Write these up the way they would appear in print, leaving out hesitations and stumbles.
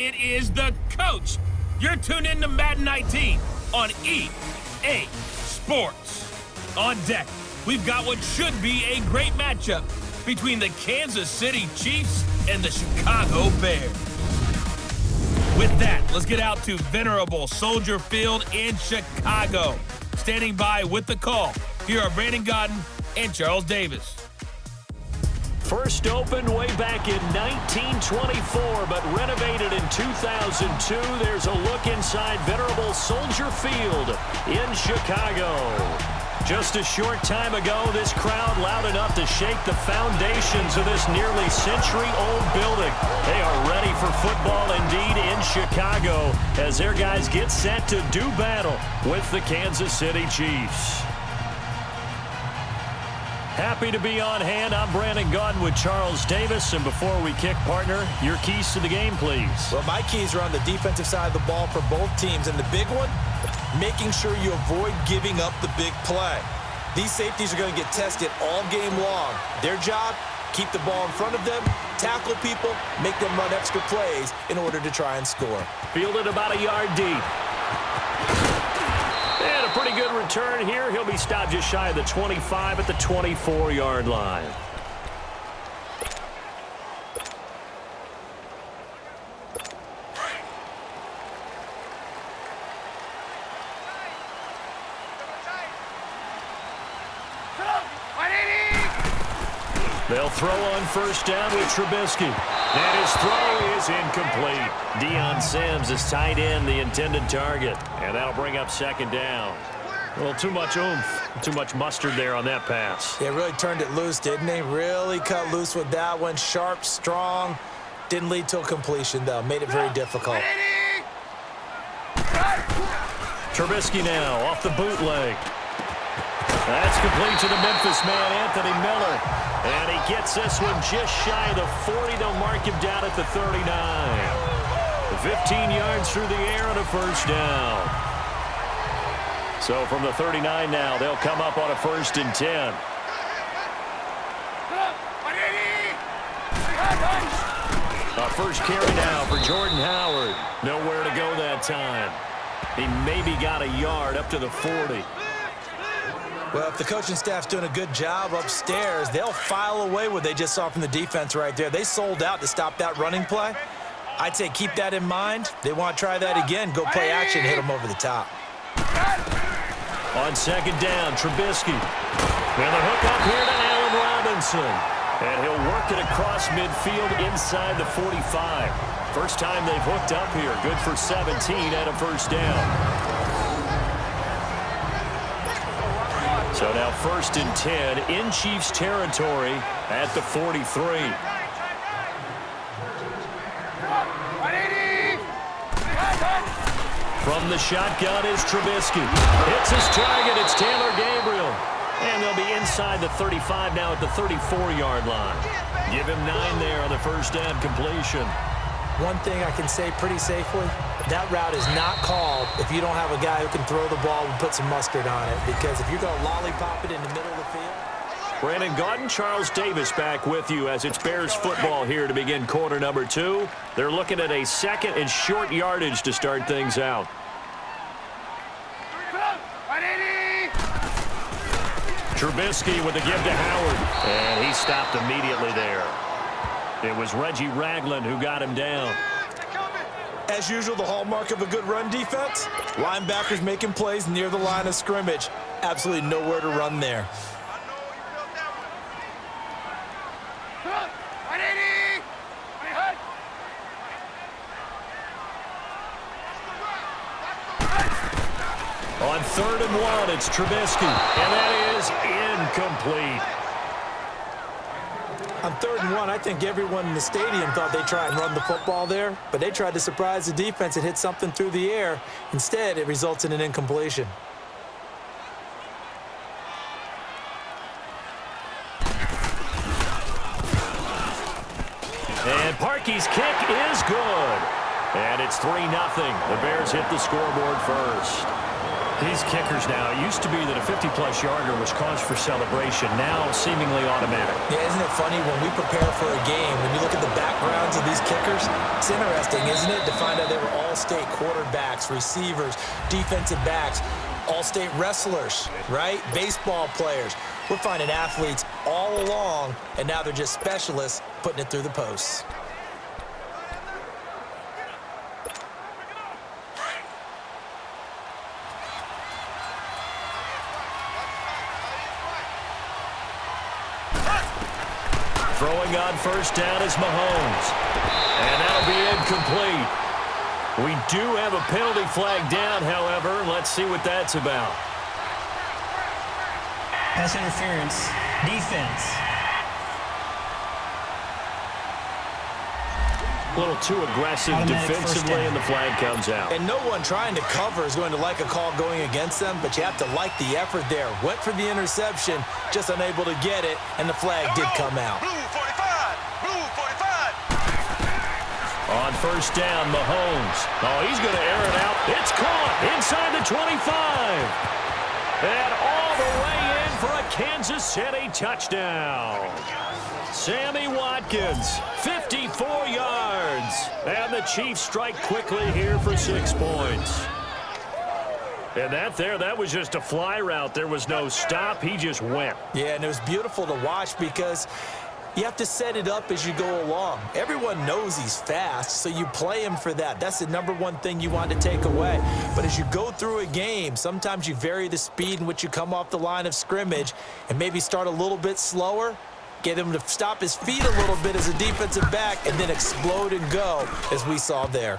It is the coach. You're tuned in to Madden 19 on EA Sports. On deck, we've got what should be a great matchup between the Kansas City Chiefs and the Chicago Bears. With that, let's get out to venerable Soldier Field in Chicago. Standing by with the call, here are Brandon Gaudin and Charles Davis. First opened way back in 1924, but renovated in 2002. There's a look inside venerable Soldier Field in Chicago. Just a short time ago, this crowd loud enough to shake the foundations of this nearly century-old building. They are ready for football indeed in Chicago as their guys get set to do battle with the Kansas City Chiefs. Happy to be on hand. I'm Brandon Gaudin with Charles Davis. And before we kick, partner, your keys to the game, please. Well, my keys are on the defensive side of the ball for both teams. And the big one, making sure you avoid giving up the big play. These safeties are going to get tested all game long. Their job, keep the ball in front of them, tackle people, make them run extra plays in order to try and score. Fielded about a yard deep. And a pretty good return here. He'll be stopped just shy of the 25 at the 24-yard line. They'll throw on first down with Trubisky. And his throw is incomplete. Deion Sims is tight end, the intended target. And that'll bring up second down. Well, too much oomph, too much mustard there on that pass. They really turned it loose, didn't they? Really cut loose with that one. Sharp, strong. Didn't lead to a completion, though. Made it very difficult. Trubisky now off the bootleg. That's complete to the Memphis man, Anthony Miller. And he gets this one just shy of the 40. They'll mark him down at the 39. 15 yards through the air and a first down. So from the 39 now, they'll come up on a 1st and 10. A first carry now for Jordan Howard. Nowhere to go that time. He maybe got a yard up to the 40. Well, if the coaching staff's doing a good job upstairs, they'll file away what they just saw from the defense right there. They sold out to stop that running play. I'd say keep that in mind. They want to try that again. Go play action, hit them over the top. On second down, Trubisky. And the hook up here to Allen Robinson. And he'll work it across midfield inside the 45. First time they've hooked up here. Good for 17 at a first down. So now 1st and 10 in Chiefs territory at the 43. From the shotgun is Trubisky. Hits his target. It's Taylor Gabriel. And they'll be inside the 35 now at the 34-yard line. Give him 9 there on the first down completion. One thing I can say pretty safely, that route is not called if you don't have a guy who can throw the ball and put some mustard on it. Because if you're going to lollipop it in the middle of the field. Brandon Gaudin, Charles Davis back with you as it's Bears football here to begin quarter number 2. They're looking at a 2nd and short yardage to start things out. Trubisky with the give to Howard. And he stopped immediately there. It was Reggie Ragland who got him down. As usual, the hallmark of a good run defense, linebackers making plays near the line of scrimmage. Absolutely nowhere to run there. On 3rd and 1, it's Trubisky. And that is incomplete. On 3rd and 1, I think everyone in the stadium thought they'd try and run the football there, but they tried to surprise the defense and hit something through the air. Instead, it results in an incompletion. And Parkey's kick is good. And it's 3-0. The Bears hit the scoreboard first. These kickers now, it used to be that a 50-plus yarder was cause for celebration. Now, seemingly automatic. Yeah, isn't it funny when we prepare for a game, when you look at the backgrounds of these kickers, it's interesting, isn't it, to find out they were all-state quarterbacks, receivers, defensive backs, all-state wrestlers, right? Baseball players. We're finding athletes all along, and now they're just specialists putting it through the posts. Throwing on first down is Mahomes. And that'll be incomplete. We do have a penalty flag down, however. Let's see what that's about. Pass interference. Defense. A little too aggressive defensively, and the flag comes out. And no one trying to cover is going to like a call going against them, but you have to like the effort there. Went for the interception, just unable to get it, and the flag did come out. Blue 45! Blue 45! On first down, Mahomes. Oh, he's going to air it out. It's caught inside the 25. And all the way in for a Kansas City touchdown. Sammy Watkins, 54 yards. And the Chiefs strike quickly here for 6 points. And that was just a fly route. There was no stop. He just went. Yeah, and it was beautiful to watch because you have to set it up as you go along. Everyone knows he's fast, so you play him for that. That's the #1 thing you want to take away. But as you go through a game, sometimes you vary the speed in which you come off the line of scrimmage and maybe start a little bit slower, get him to stop his feet a little bit as a defensive back, and then explode and go, as we saw there.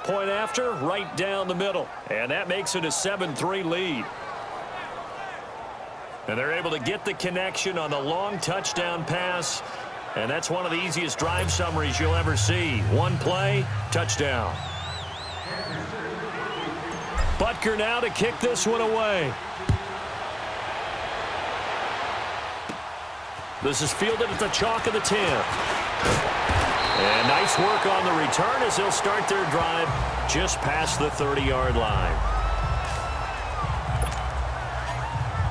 Point after, right down the middle. And that makes it a 7-3 lead. And they're able to get the connection on the long touchdown pass. And that's one of the easiest drive summaries you'll ever see. One play, touchdown. Butker now to kick this one away. This is fielded at the chalk of the 10. And nice work on the return as they'll start their drive just past the 30-yard line.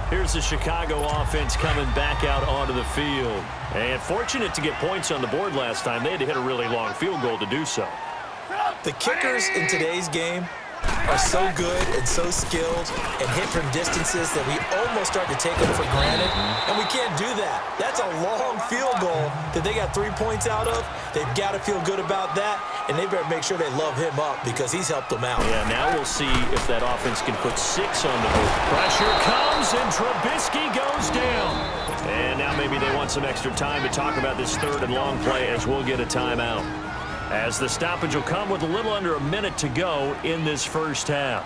Here's the Chicago offense coming back out onto the field. And fortunate to get points on the board last time. They had to hit a really long field goal to do so. The kickers in today's game are so good and so skilled and hit from distances that we almost start to take them for granted, and we can't do that. That's a long field goal that they got 3 points out of. They've got to feel good about that, and they better make sure they love him up because he's helped them out. Yeah, now we'll see if that offense can put 6 on the board. Pressure comes, and Trubisky goes down. And now maybe they want some extra time to talk about this third and long play as we'll get a timeout. As the stoppage will come with a little under a minute to go in this first half.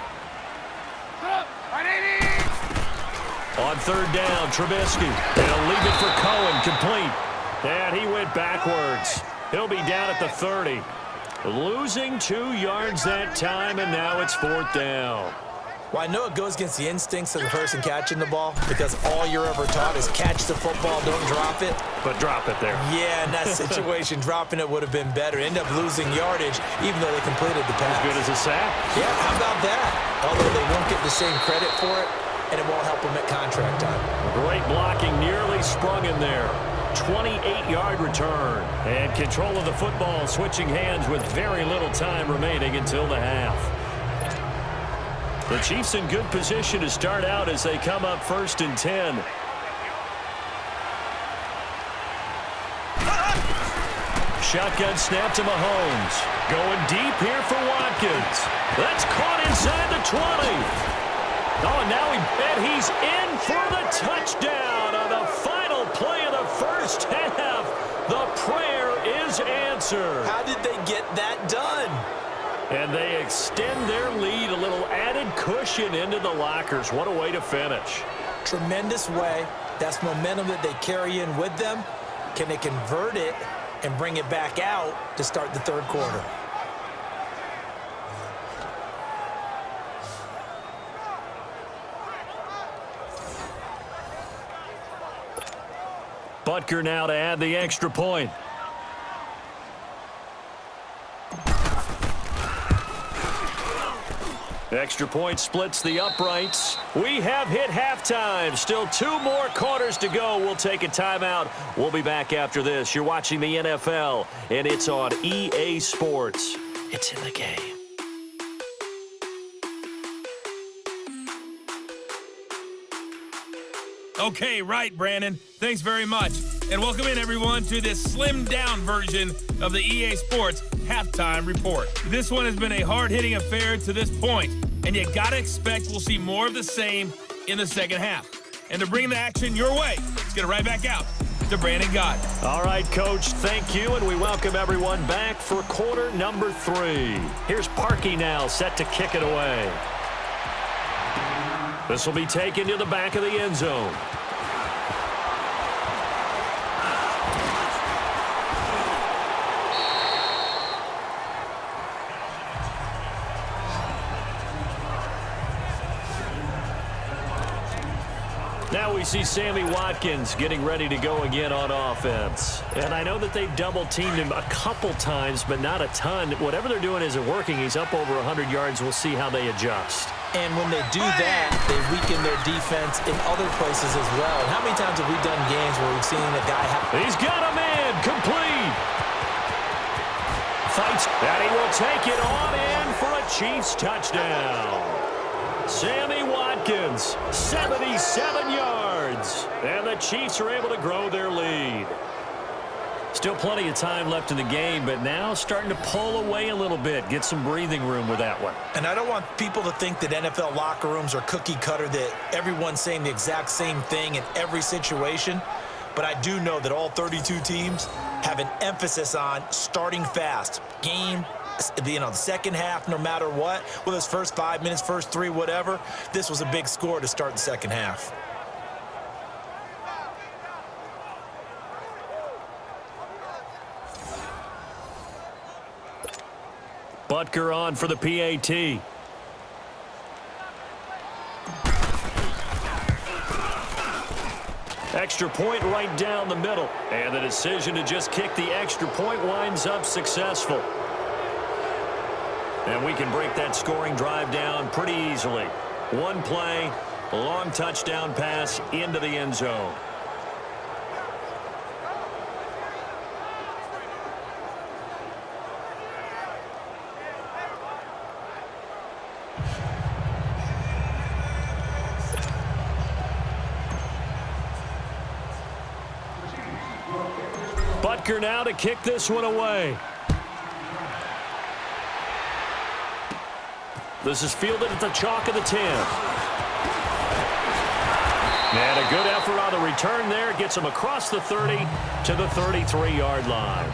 On third down, Trubisky. They'll leave it for Cohen, complete. And he went backwards. He'll be down at the 30. Losing 2 yards that time, and now it's 4th down. Well, I know it goes against the instincts of the person catching the ball because all you're ever taught is catch the football, don't drop it. But drop it there. Yeah, in that situation, dropping it would have been better. End up losing yardage, even though they completed the pass. As good as a sack. Yeah, how about that? Although they won't get the same credit for it, and it won't help them at contract time. Great blocking, nearly sprung in there. 28-yard return. And control of the football, switching hands with very little time remaining until the half. The Chiefs in good position to start out as they come up 1st and 10. Shotgun snap to Mahomes. Going deep here for Watkins. That's caught inside the 20. Oh, and now he's in for the touchdown on the final play of the first half. The prayer is answered. How did they get that done? And they extend their lead, a little added cushion into the lockers. What a way to finish. Tremendous way. That's momentum that they carry in with them. Can they convert it and bring it back out to start the third quarter? Butker now to add the extra point. Extra point splits the uprights. We have hit halftime. Still 2 more quarters to go. We'll take a timeout. We'll be back after this. You're watching the NFL, and it's on EA Sports. It's in the game. Okay, right, Brandon. Thanks very much. And welcome in, everyone, to this slimmed-down version of the EA Sports Halftime Report. This one has been a hard-hitting affair to this point, and you gotta expect we'll see more of the same in the second half. And to bring the action your way, let's get it right back out to Brandon Gott. All right, Coach, thank you, and we welcome everyone back for quarter number 3. Here's Parkey now, set to kick it away. This will be taken to the back of the end zone. Now we see Sammy Watkins getting ready to go again on offense. And I know that they double-teamed him a couple times, but not a ton. Whatever they're doing isn't working. He's up over 100 yards. We'll see how they adjust. And when they do that, they weaken their defense in other places as well. And how many times have we done games where we've seen a guy have... He's got a man, complete. Fights, and he will take it on in for a Chiefs touchdown. Sammy Watkins, 77 yards. And the Chiefs are able to grow their lead. Still plenty of time left in the game, but now starting to pull away a little bit, get some breathing room with that one. And I don't want people to think that NFL locker rooms are cookie cutter, that everyone's saying the exact same thing in every situation. But I do know that all 32 teams have an emphasis on starting fast. Game, the second half, no matter what, whether it's first 5 minutes, first 3, whatever, this was a big score to start the second half. Butker on for the PAT. Extra point right down the middle. And the decision to just kick the extra point winds up successful. And we can break that scoring drive down pretty easily. One play, a long touchdown pass into the end zone. Butker now to kick this one away. This is fielded at the chalk of the 10. And a good effort on the return there. Gets him across the 30 to the 33-yard line.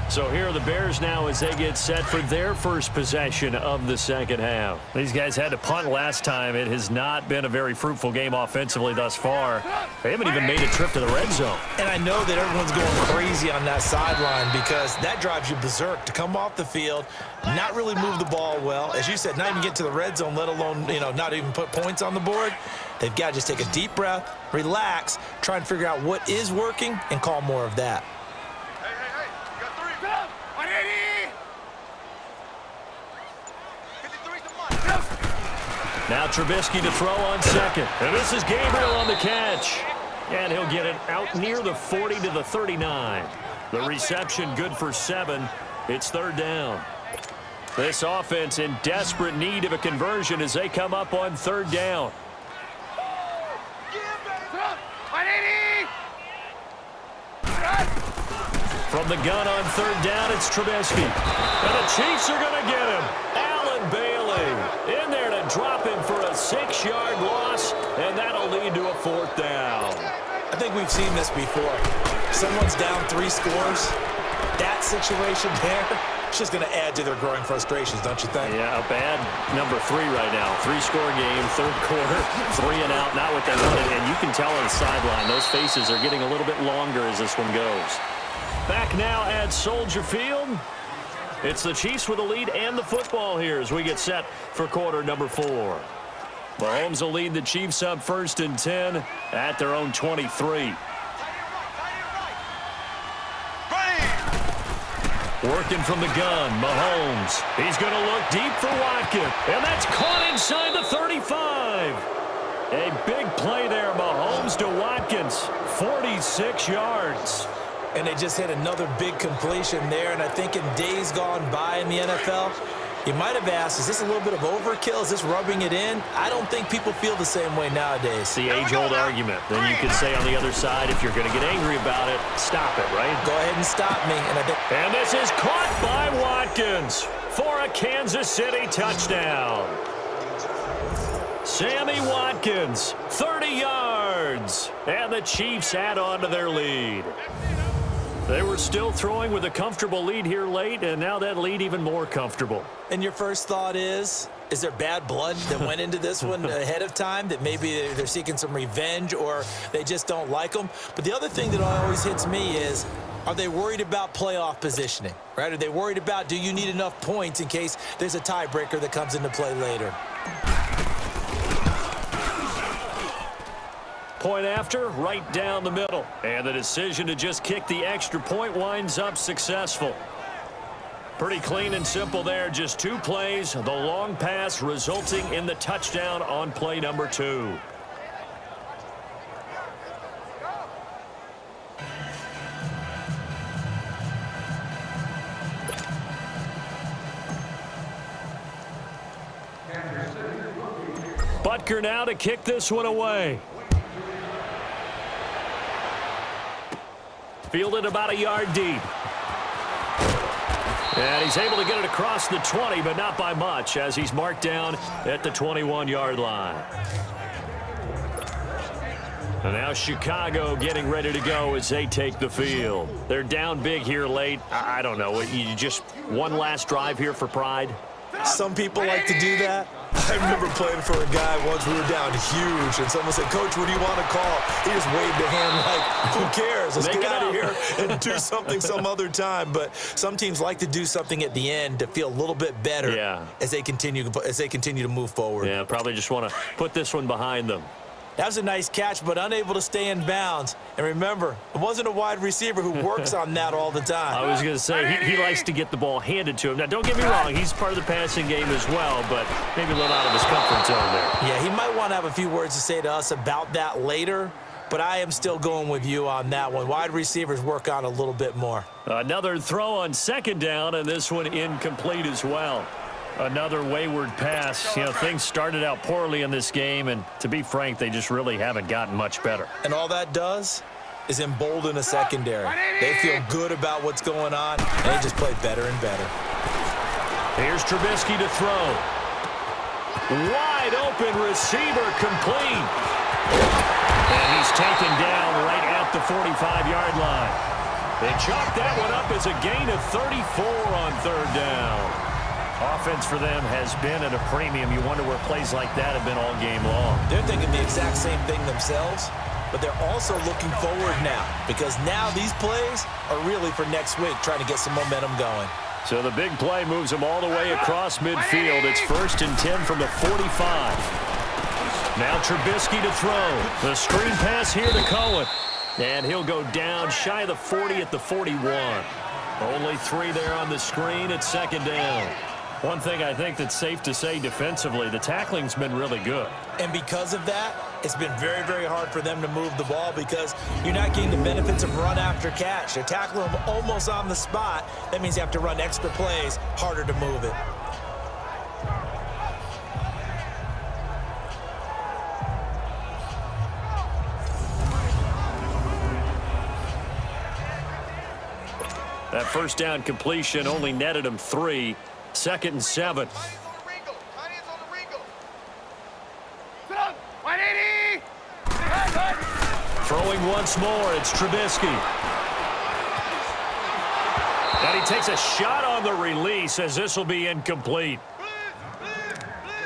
So here are the Bears now as they get set for their first possession of the second half. These guys had to punt last time. It has not been a very fruitful game offensively thus far. They haven't even made a trip to the red zone. And I know that everyone's going crazy on that sideline because that drives you berserk to come off the field, not really move the ball well. As you said, not even get to the red zone, let alone, not even put points on the board. They've got to just take a deep breath, relax, try and figure out what is working, and call more of that. Now Trubisky to throw on second. And this is Gabriel on the catch. And he'll get it out near the 40 to the 39. The reception good for 7. It's third down. This offense in desperate need of a conversion as they come up on third down. From the gun on third down, it's Trubisky. And the Chiefs are going to get him. Allen Bailey in there to drop him for a 6-yard loss, and that'll lead to a fourth down. I think we've seen this before. Someone's down 3 scores. That situation there, it's just going to add to their growing frustrations, don't you think? Yeah, a bad number 3 right now. 3-score game, third quarter, 3 and out, not what they wanted. And you can tell on the sideline, those faces are getting a little bit longer as this one goes. Back now at Soldier Field. It's the Chiefs with the lead and the football here as we get set for quarter number 4. Mahomes will lead the Chiefs up 1st and 10 at their own 23. Working from the gun, Mahomes. He's going to look deep for Watkins. And that's caught inside the 35. A big play there, Mahomes to Watkins. 46 yards. And they just hit another big completion there. And I think in days gone by in the NFL, you might have asked, is this a little bit of overkill? Is this rubbing it in? I don't think people feel the same way nowadays. The age-old argument. Then you could say on the other side, if you're going to get angry about it, stop it, right? Go ahead and stop me. And this is caught by Watkins for a Kansas City touchdown. Sammy Watkins, 30 yards. And the Chiefs add on to their lead. They were still throwing with a comfortable lead here late, and now that lead even more comfortable. And your first thought is there bad blood that went into this one ahead of time, that maybe they're seeking some revenge or they just don't like them? But the other thing that always hits me is, are they worried about playoff positioning, right? Are they worried about, do you need enough points in case there's a tiebreaker that comes into play later? Point after, right down the middle. And the decision to just kick the extra point winds up successful. Pretty clean and simple there. Just 2 plays. The long pass resulting in the touchdown on play number 2. Butker now to kick this one away. Fielded about a yard deep. And he's able to get it across the 20, but not by much, as he's marked down at the 21-yard line. And now Chicago getting ready to go as they take the field. They're down big here late. I don't know. You just one last drive here for pride? Some people like to do that. I remember playing for a guy once. We were down huge, and someone said, "Coach, what do you want to call?" He just waved a hand like, who cares? Let's get out of here and do something some other time. But some teams like to do something at the end to feel a little bit better as they continue to move forward. Yeah, probably just want to put this one behind them. That was a nice catch, but unable to stay in bounds. And remember, it wasn't a wide receiver who works on that all the time. I was going to say, he likes to get the ball handed to him. Now, don't get me wrong, he's part of the passing game as well, but maybe a little out of his comfort zone there. Yeah, he might want to have a few words to say to us about that later, but I am still going with you on that one. Wide receivers work on a little bit more. Another throw on second down, and this one incomplete as well. Another wayward pass. You know, things started out poorly in this game, and to be frank, they just really haven't gotten much better. And all that does is embolden a secondary. They feel good about what's going on, and they just play better and better. Here's Trubisky to throw. Wide open receiver, complete. And he's taken down right at the 45-yard line. They chalk that one up as a gain of 34 on third down. Offense for them has been at a premium. You wonder where plays like that have been all game long. They're thinking the exact same thing themselves, but they're also looking forward now, because now these plays are really for next week, trying to get some momentum going. So the big play moves them all the way across midfield. It's 1st and 10 from the 45. Now Trubisky to throw. The screen pass here to Cohen. And he'll go down shy of the 40 at the 41. Only 3 there on the screen at second down. One thing I think that's safe to say defensively, the tackling's been really good. And because of that, it's been very, very hard for them to move the ball, because you're not getting the benefits of run after catch. They're tackling them almost on the spot. That means you have to run extra plays, harder to move it. That first down completion only netted him 3. 2nd and 7. Throwing once more, it's Trubisky. And he takes a shot on the release, as this will be incomplete.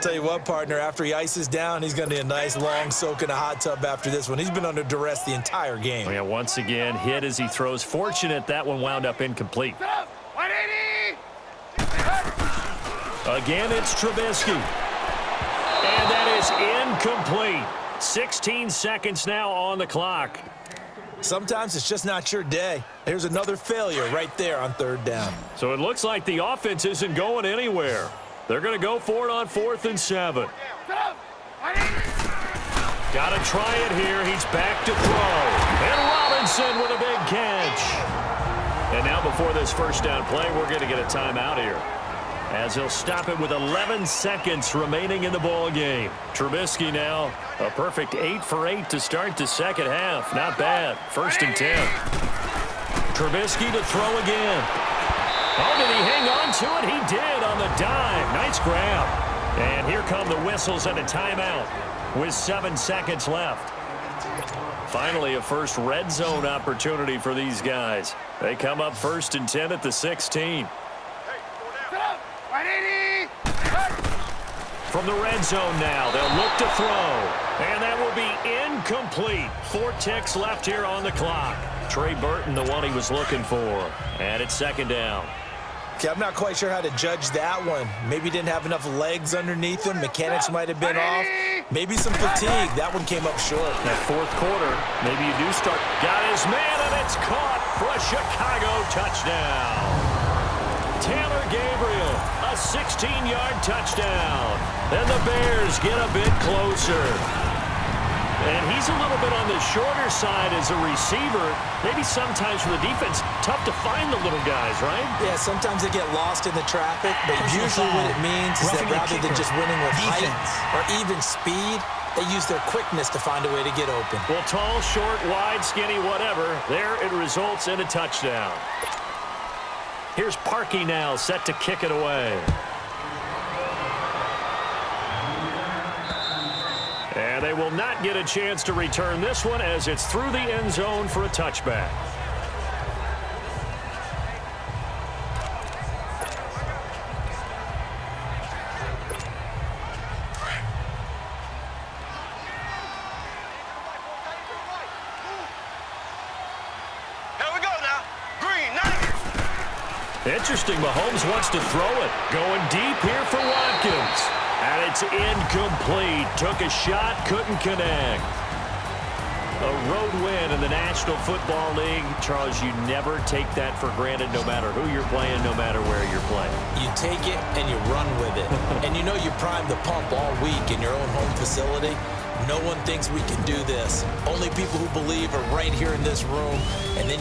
Tell you what, partner, after he ices down, he's going to need a nice long soak in a hot tub after this one. He's been under duress the entire game. Oh, yeah, once again, hit as he throws. Fortunate that one wound up incomplete. Again, it's Trubisky. And that is incomplete. 16 seconds now on the clock. Sometimes it's just not your day. There's another failure right there on third down. So it looks like the offense isn't going anywhere. They're going to go for it on 4th and 7. Got to try it here. He's back to throw. And Robinson with a big catch. And now before this first down play, we're going to get a timeout here, as he'll stop it with 11 seconds remaining in the ball game. Trubisky now, a perfect 8 for 8 to start the second half. Not bad. 1st and 10. Trubisky to throw again. Oh, did he hang on to it? He did on the dive. Nice grab. And here come the whistles and a timeout with 7 seconds left. Finally, a first red zone opportunity for these guys. They come up 1st and 10 at the 16. From the red zone now, they'll look to throw. And that will be incomplete. 4 ticks left here on the clock. Trey Burton, the one he was looking for. And it's 2nd down. Okay, I'm not quite sure how to judge that one. Maybe didn't have enough legs underneath him. Mechanics might have been off. Maybe some fatigue. That one came up short. That 4th quarter, maybe you do start. Got his man, and it's caught for a Chicago touchdown. Taylor Gabriel, a 16-yard touchdown. And the Bears get a bit closer. And he's a little bit on the shorter side as a receiver. Maybe sometimes for the defense, tough to find the little guys, right? Yeah, sometimes they get lost in the traffic, but usually what it means is that rather than just winning with height or even speed, they use their quickness to find a way to get open. Well, tall, short, wide, skinny, whatever, there it results in a touchdown. Here's Parkey now, set to kick it away. And they will not get a chance to return this one as it's through the end zone for a touchback. Here we go now. Green, 90. Interesting, Mahomes wants to throw it. Going deep here for Watkins. And it's incomplete. Took a shot, couldn't connect. A road win in the National Football League. Charles, you never take that for granted no matter who you're playing, no matter where you're playing. You take it and you run with it. And you know you primed the pump all week in your own home facility. No one thinks we can do this. Only people who believe are right here in this room. And then